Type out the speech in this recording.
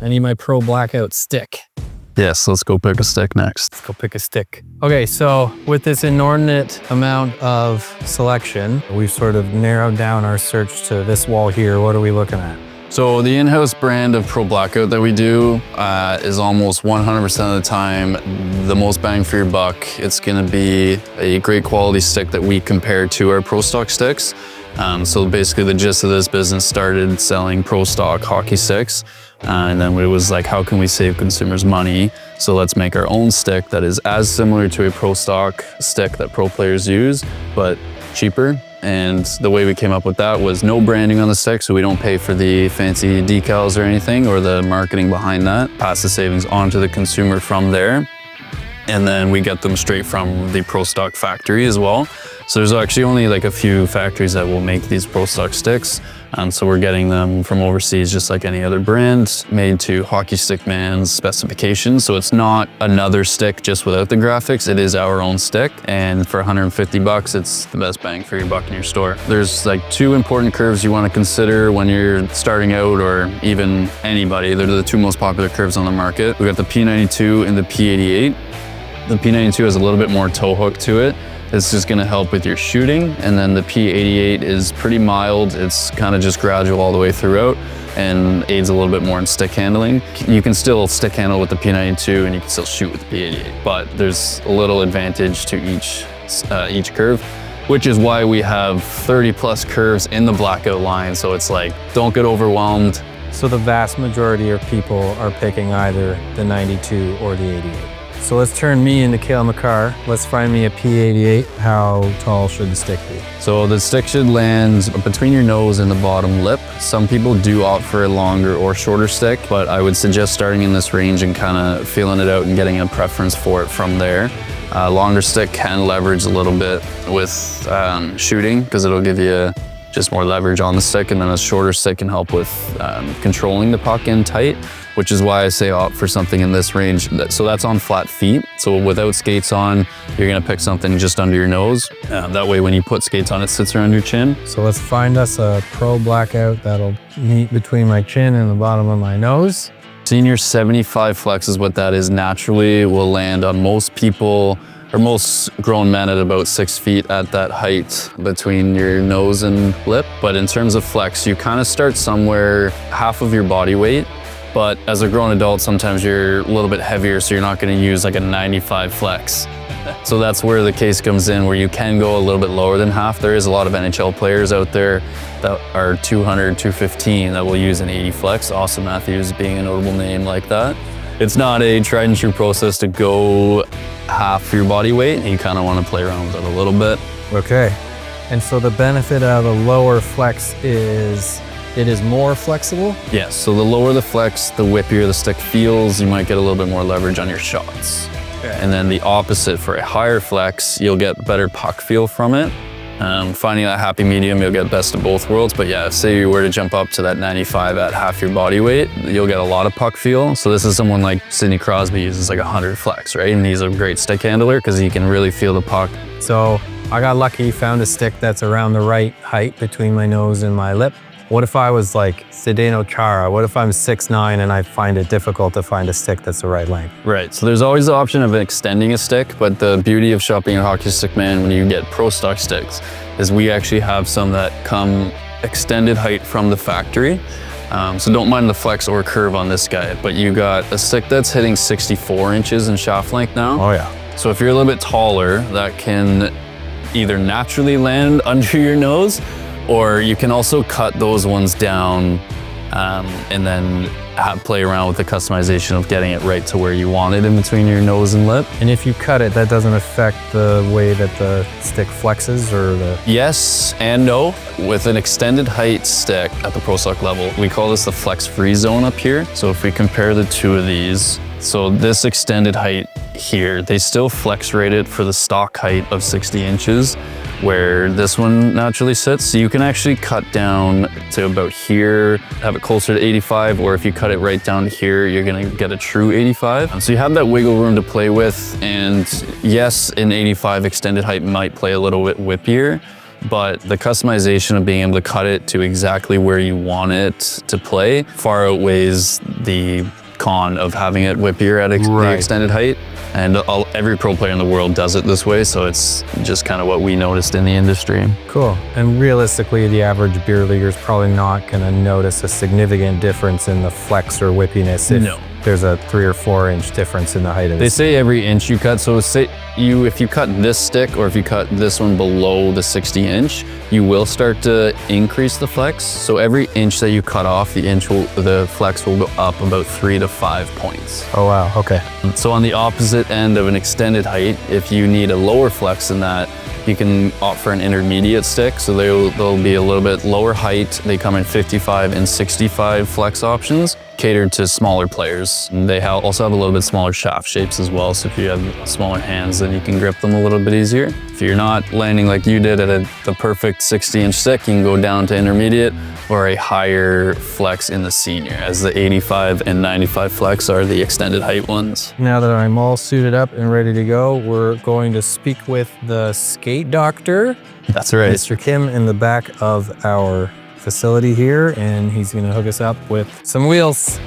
I need my Pro Blackout stick. Yes, let's go pick a stick next. Let's go pick a stick. Okay, so with this inordinate amount of selection, we've sort of narrowed down our search to this wall here. What are we looking at? So the in-house brand of Pro Blackout that we do is almost 100% of the time the most bang for your buck. It's gonna be a great quality stick that we compare to our Pro Stock sticks. So basically the gist of this business started selling Pro Stock hockey sticks. And then it was like, how can we save consumers money? So let's make our own stick that is as similar to a Pro Stock stick that pro players use, but cheaper. And the way we came up with that was no branding on the stick, so we don't pay for the fancy decals or anything or the marketing behind that. Pass the savings on to the consumer from there. And then we get them straight from the Pro Stock factory as well. So there's actually only like a few factories that will make these Pro Stock sticks. So we're getting them from overseas just like any other brand, made to HockeyStickMan's specifications. So it's not another stick just without the graphics, it is our own stick. And for 150 bucks, it's the best bang for your buck in your store. There's like two important curves you want to consider when you're starting out, or even anybody. They're the two most popular curves on the market. We got the P92 and the P88. The P92 has a little bit more toe hook to it. It's just gonna help with your shooting. And then the P88 is pretty mild. It's kind of just gradual all the way throughout and aids a little bit more in stick handling. You can still stick handle with the P92 and you can still shoot with the P88, but there's a little advantage to each curve, which is why we have 30 plus curves in the Blackout line. So it's like, don't get overwhelmed. So the vast majority of people are picking either the 92 or the 88. So let's turn me into Cale Makar. Let's find me a P88. How tall should the stick be? So the stick should land between your nose and the bottom lip. Some people do opt for a longer or shorter stick, but I would suggest starting in this range and kind of feeling it out and getting a preference for it from there. Longer stick can leverage a little bit with shooting because it'll give you just more leverage on the stick, and then a shorter stick can help with controlling the puck in tight, which is why I say opt for something in this range. So that's on flat feet. So without skates on, you're gonna pick something just under your nose. That way when you put skates on, it sits around your chin. So let's find us a Pro Blackout that'll meet between my chin and the bottom of my nose. Senior 75 flex is what that is. Naturally will land on most people, or most grown men, at about 6 feet at that height between your nose and lip. But in terms of flex, you kind of start somewhere half of your body weight. But as a grown adult, sometimes you're a little bit heavier, so you're not gonna use like a 95 flex. So that's where the case comes in, where you can go a little bit lower than half. There is a lot of NHL players out there that are 200, 215 that will use an 80 flex. Austin Matthews being a notable name like that. It's not a tried and true process to go half your body weight. You kind of want to play around with it a little bit. Okay. And so the benefit of a lower flex is it is more flexible? Yes, so the lower the flex, the whippier the stick feels. You might get a little bit more leverage on your shots. Okay. And then the opposite, for a higher flex, you'll get better puck feel from it. Finding that happy medium, you'll get best of both worlds. But yeah, say you were to jump up to that 95 at half your body weight, you'll get a lot of puck feel. So this is someone like Sidney Crosby uses like 100 flex, right? And he's a great stick handler because he can really feel the puck. So I got lucky, found a stick that's around the right height between my nose and my lip. What if I was like Zdeno Chara? What if I'm 6'9" and I find it difficult to find a stick that's the right length? Right, so there's always the option of extending a stick, but the beauty of shopping at HockeyStickMan when you get Pro Stock sticks is we actually have some that come extended height from the factory. So don't mind the flex or curve on this guy, but you got a stick that's hitting 64 inches in shaft length now. Oh yeah. So if you're a little bit taller, that can either naturally land under your nose, or you can also cut those ones down and then play around with the customization of getting it right to where you want it in between your nose and lip. And if you cut it, that doesn't affect the way that the stick flexes or the... Yes and no. With an extended height stick at the Pro Stock level, we call this the flex free zone up here. So if we compare the two of these, so this extended height here, they still flex rate it for the stock height of 60 inches, where this one naturally sits. So you can actually cut down to about here, have it closer to 85, or if you cut it right down to here, you're gonna get a true 85. And so you have that wiggle room to play with, and yes, an 85 extended height might play a little bit whippier, but the customization of being able to cut it to exactly where you want it to play far outweighs the con of having it whippier at the extended height. And every pro player in the world does it this way, so it's just kind of what we noticed in the industry. Cool. And realistically, the average beer leaguer is probably not going to notice a significant difference in the flex or whippiness if there's a 3 or 4 inch difference in the height of it. They say every inch you cut, so say if you cut this stick or if you cut this one below the 60 inch, you will start to increase the flex. So every inch that you cut off, the flex will go up about 3 to 5 points. Oh wow, okay. So on the opposite end of an extended height, if you need a lower flex than that, you can opt for an intermediate stick. So they'll be a little bit lower height. They come in 55 and 65 flex options, catered to smaller players. And they also have a little bit smaller shaft shapes as well. So if you have smaller hands, then you can grip them a little bit easier. If you're not landing like you did at the perfect 60-inch stick, you can go down to intermediate or a higher flex in the senior, as the 85 and 95 flex are the extended height ones. Now that I'm all suited up and ready to go, we're going to speak with the skate doctor. That's right. Mr. Kim in the back of our facility here, and he's gonna hook us up with some wheels.